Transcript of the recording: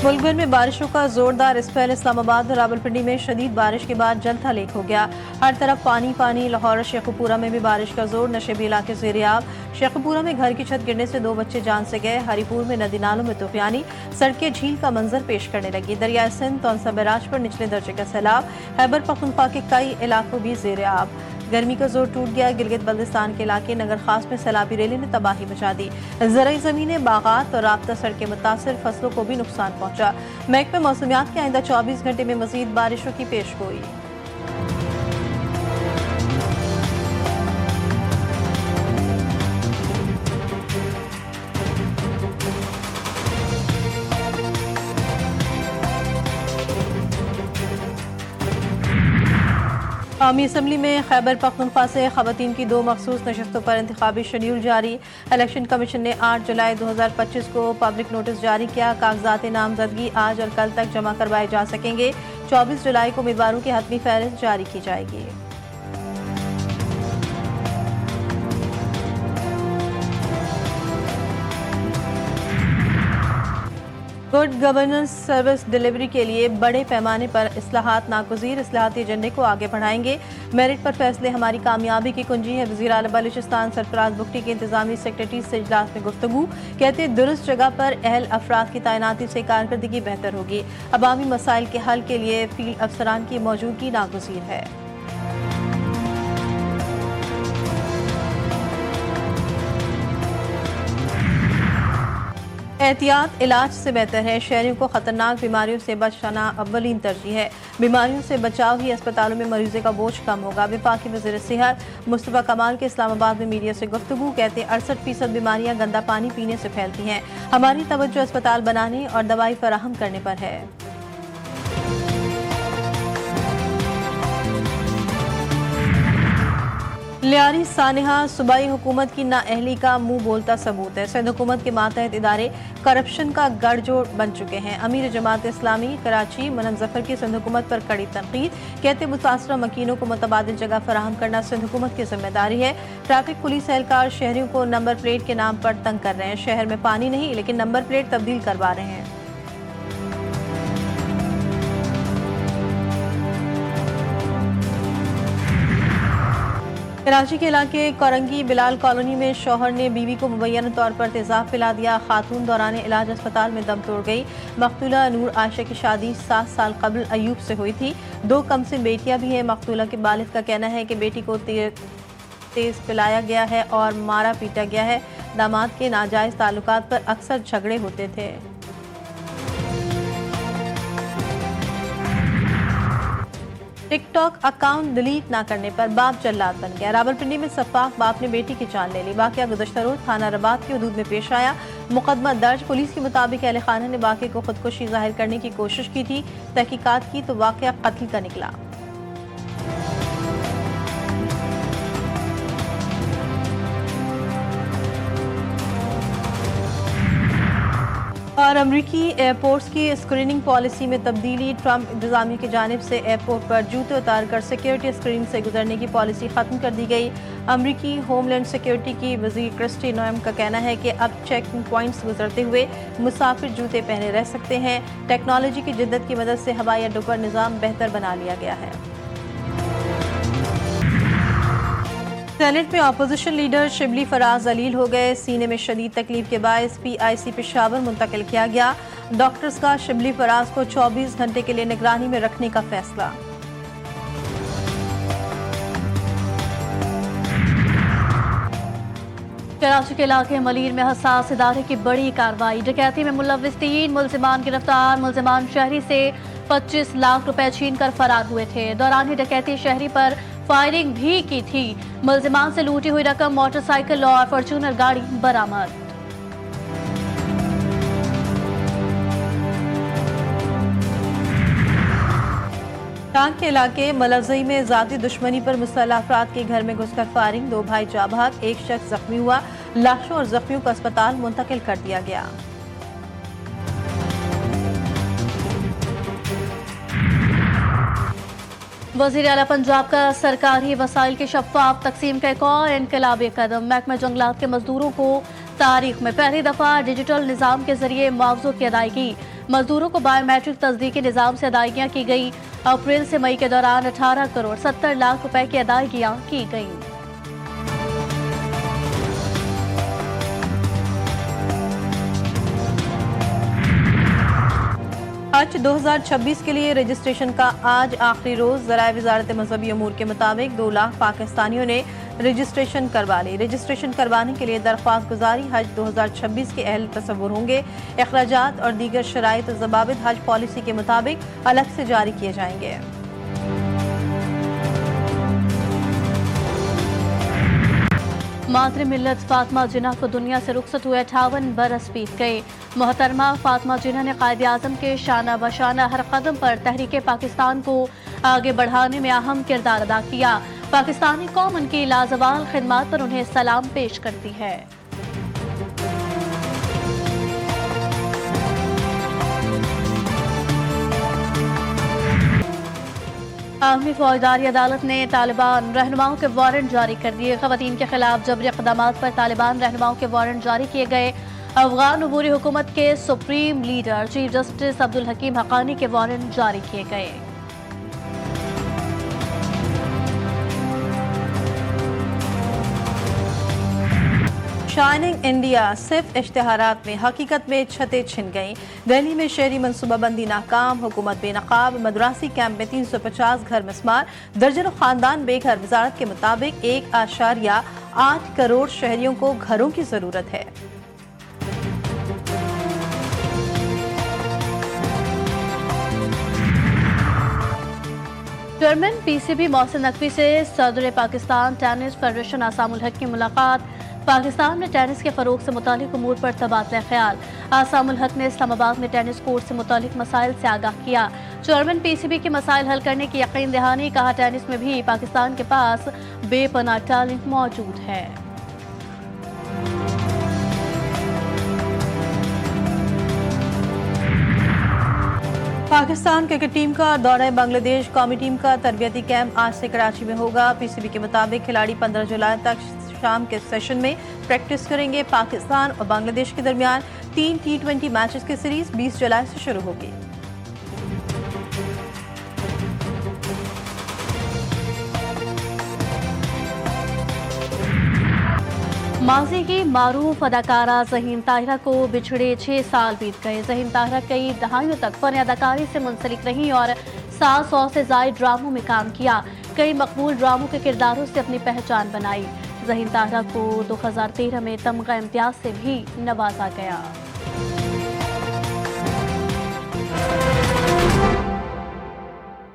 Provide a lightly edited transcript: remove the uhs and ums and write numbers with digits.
मुल्क भर में बारिशों का जोरदार स्पेल। इस्लामाबाद और रावलपिंडी में शदीद बारिश के बाद जल थल हो गया। हर तरफ पानी पानी। लाहौर और शेखुपुरा में भी बारिश का जोर। नशेबी इलाके ज़ेर-ए-आब। शेखुपुरा में घर की छत गिरने से 2 बच्चे जान से गए। हरीपुर में नदी नालों में तूफानी। सड़कें झील का मंजर पेश करने लगी। दरियाए सिंध तौनसा बैराज पर निचले दर्जे का सैलाब। खैबर पख्तूनख्वा के कई इलाकों भी ज़ेर-ए-आब। गर्मी का जोर टूट गया। गिलगित बल्तिस्तान के इलाके नगर खास में सैलाबी रैली ने तबाही मचा दी। ज़रई ज़मीनें, बागात और राब्ता सड़कें मुतासर। फसलों को भी नुकसान पहुंचा। महकमे मौसमियात के आइंदा 24 घंटे में मजीद बारिशों की पेशगोई। कौमी असम्बली में खैबर पख्तूनख्वा से खवातीन की 2 मखसूस नशस्तों पर इंतखाबी शेड्यूल जारी। इलेक्शन कमीशन ने 8 जुलाई 2025 को पब्लिक नोटिस जारी किया। कागजात नामजदगी आज और कल तक जमा करवाए जा सकेंगे। 24 जुलाई को उम्मीदवारों की हतमी फहरिस्त जारी की जाएगी। गुड गवर्नेंस सर्विस डिलीवरी के लिए बड़े पैमाने पर इस्लाहात नागुज़ीर। इस्लाहाती एजेंडे को आगे बढ़ाएंगे। मेरिट पर फैसले हमारी कामयाबी की कुंजी है। वज़ीर आला बलूचिस्तान सरफराज बुगटी के इंतजामी सेक्रेटरी से इजलास में गुफ्तगू। कहते दुरुस्त जगह पर अहल अफराद की तैनाती से कारकर्दगी बेहतर होगी। अवामी मसाइल के हल के लिए फील्ड अफसरान की मौजूदगी नागुज़ीर है। एहतियात इलाज से बेहतर है। शहरियों को खतरनाक बीमारियों से बचाना अव्वलीन तरजीह है। बीमारियों से बचाव ही अस्पतालों में मरीजों का बोझ कम होगा। वफाकी वज़ीर सेहत मुस्तफ़ा कमाल के इस्लामाबाद में मीडिया से गुफ्तगू। कहते 68% बीमारियां गंदा पानी पीने से फैलती हैं। हमारी तवज्जो अस्पताल बनाने और दवाई फराहम करने पर है। लियारी सानिहा सूबाई हुकूमत की नाअहली का मुंह बोलता सबूत है। सिंध हुकूमत के मातहत इदारे करप्शन का गठजोड़ बन चुके हैं। अमीर जमात इस्लामी कराची मुनम जफर की सिंध हुकूमत पर कड़ी तनकीद। कहते मुतासरा मकीनों को मुतबादिल जगह फराहम करना सिंध हुकूमत की जिम्मेदारी है। ट्रैफिक पुलिस एहलकार शहरियों को नंबर प्लेट के नाम पर तंग कर रहे हैं। शहर में पानी नहीं लेकिन नंबर प्लेट तब्दील करवा रहे हैं। कराची के इलाके कोरंगी बिलाल कॉलोनी में शौहर ने बीवी को मुबैना तौर पर तेजाब पिला दिया। खातून दौरान इलाज अस्पताल में दम तोड़ गई। मकतूला नूर आयशा की शादी 7 साल कबल अयूब से हुई थी। 2 कमसिन बेटियां भी हैं। मकतूला के वालिद का कहना है कि बेटी को तेज पिलाया गया है और मारा पीटा गया है। दामाद के नाजायज ताल्लुकात पर अक्सर झगड़े होते थे। टिकटॉक अकाउंट डिलीट न करने पर बाप जल्लाद बन गया। रावलपिंडी में सफाक बाप ने बेटी की जान ले ली। वाकया गुज़श्ता रोज थाना रबात की हदूद में पेश आया। मुकदमा दर्ज। पुलिस के मुताबिक अहले खाना ने वाकये को खुदकुशी जाहिर करने की कोशिश की थी। तहकीकात की तो वाकया कत्ल का निकला। और अमरीकी एयरपोर्ट्स की स्क्रीनिंग पॉलिसी में तब्दीली। ट्रंप इंतजामिया की जानिब से एयरपोर्ट पर जूते उतार कर सिक्योरिटी स्क्रीनिंग से गुजरने की पॉलिसी खत्म कर दी गई। अमरीकी होमलैंड सिक्योरिटी की वज़ीर क्रिस्टी नोएम का कहना है कि अब चेकिंग पॉइंट्स गुजरते हुए मुसाफिर जूते पहने रह सकते हैं। टेक्नोलॉजी की जिद्दत की मदद से हवाई अड्डों पर निज़ाम बेहतर बना लिया गया है। सेनेट में अपोजिशन लीडर शिबली फराज अलील हो गए। सीने में शदीद तकलीफ के बायस PIC पेशावर मुंतकिल किया गया। डॉक्टर्स का शिबली फराज को 24 घंटे के लिए निगरानी में रखने का फैसला। कराची के इलाके मलीर में हसास इदारे की बड़ी कार्रवाई। डकैती में मुलव्विस 3 मुल्जिमान गिरफ्तार। मुल्जिमान शहरी से 25 लाख रुपए छीन कर फरार हुए थे। दौरान डकैती शहरी पर फायरिंग भी की थी। मुल्जिमान से लूटी हुई रकम, मोटरसाइकिल और फॉर्च्यूनर गाड़ी बरामद। टांग के इलाके मलवजई में जाती दुश्मनी पर मुसल्लह अफराद के घर में घुसकर फायरिंग। 2 भाई जाबाक, 1 शख्स जख्मी हुआ। लाशों और जख्मियों को अस्पताल मुंतकिल कर दिया गया। वज़ीर आला पंजाब का सरकारी वसाइल के शफ़ाफ तकसीम का एक और इनकलाबी कदम। महकमा जंगलात के मजदूरों को तारीख में पहली दफा डिजिटल निज़ाम के जरिए मुआवजों की अदायगी। मजदूरों को बायोमेट्रिक तस्दीकी निज़ाम से अदायगियाँ की गई। अप्रैल से मई के दौरान 18 करोड़ 70 लाख रुपए की अदायगियाँ की गईं। हज 2026 के लिए रजिस्ट्रेशन का आज आखिरी रोज। ज़राए वज़ारत मज़हबी अमूर के मुताबिक 2 लाख पाकिस्तानियों ने रजिस्ट्रेशन करवा ली। रजिस्ट्रेशन करवाने के लिए दरख्वास्त गुजारी हज 2026 के अहल तस्वुर होंगे। अखराजात और दीगर शराइत ज़वाबित हज पॉलिसी के मुताबिक अलग से जारी किए जाएंगे। मातृ मिल्लत फातिमा जिन्ना को दुनिया से रुखसत हुए 58 बरस बीत गए। मोहतरमा फातिमा जिन्ना ने कायद आज़म के शाना बशाना हर कदम पर तहरीक पाकिस्तान को आगे बढ़ाने में अहम किरदार अदा किया। पाकिस्तानी कौम उनकी लाजवाल खिदमत पर उन्हें सलाम पेश करती है। आर्मी फौजदारी अदालत ने तालिबान रहनुमाओं के वारंट जारी कर दिए। खवातीन के खिलाफ जबरी इक़दामात पर तालिबान रहनुमाओं के वारंट जारी किए गए। अफगान अबूरी हुकूमत के supreme leader chief justice Abdul Hakim Haqqani के वारंट जारी किए गए। शाइनिंग इंडिया सिर्फ इश्तिहारात में, हकीकत में छतें छिन गईं। दिल्ली में शहरी मनसूबाबंदी नाकाम, हुकूमत बेनकाब। मदरासी कैंप में 350 घर मिस्मार, दर्जनों खानदान बेघर। वजारत के मुताबिक 1.8 करोड़ शहरियों को घरों की जरूरत है। चेयरमैन पीसीबी मोहसिन नकवी से सदर पाकिस्तान टेनिस फेडरेशन आसामुल हक की मुलाकात। पाकिस्तान में टेनिस के फरोग से मुतालिक उमूर पर तबादला ख्याल। आसामुल हक ने इस्लामाबाद में टेनिस कोर्ट से मुतालिक मसाइल से आगाह किया। चेयरमैन पीसीबी के मसाइल हल करने की यकीन दहानी। कहा टेनिस में भी पाकिस्तान के पास बेपनाह टैलेंट मौजूद है। पाकिस्तान क्रिकेट टीम का दौरा बांग्लादेश। कौमी टीम का तरबियती कैंप आज से कराची में होगा। पीसीबी के मुताबिक खिलाड़ी 15 जुलाई तक शाम के सेशन में प्रैक्टिस करेंगे। पाकिस्तान और बांग्लादेश के दरमियान 3 T20 मैचेस की सीरीज 20 जुलाई से शुरू होगी। माजी की मारूफ अदाकारा ज़हीन ताहिरा को बिछड़े 6 साल बीत गए। ज़हीन ताहिरा कई दहाइयों तक फन अदाकारी से मुंसलिक रही और 700 से ज़ायद ड्रामों में काम किया। कई मकबूल ड्रामों के किरदारों से अपनी पहचान बनाई। ज़हीन ताहिरा को 2013 में तमगा इम्तियाज से भी नवाजा गया।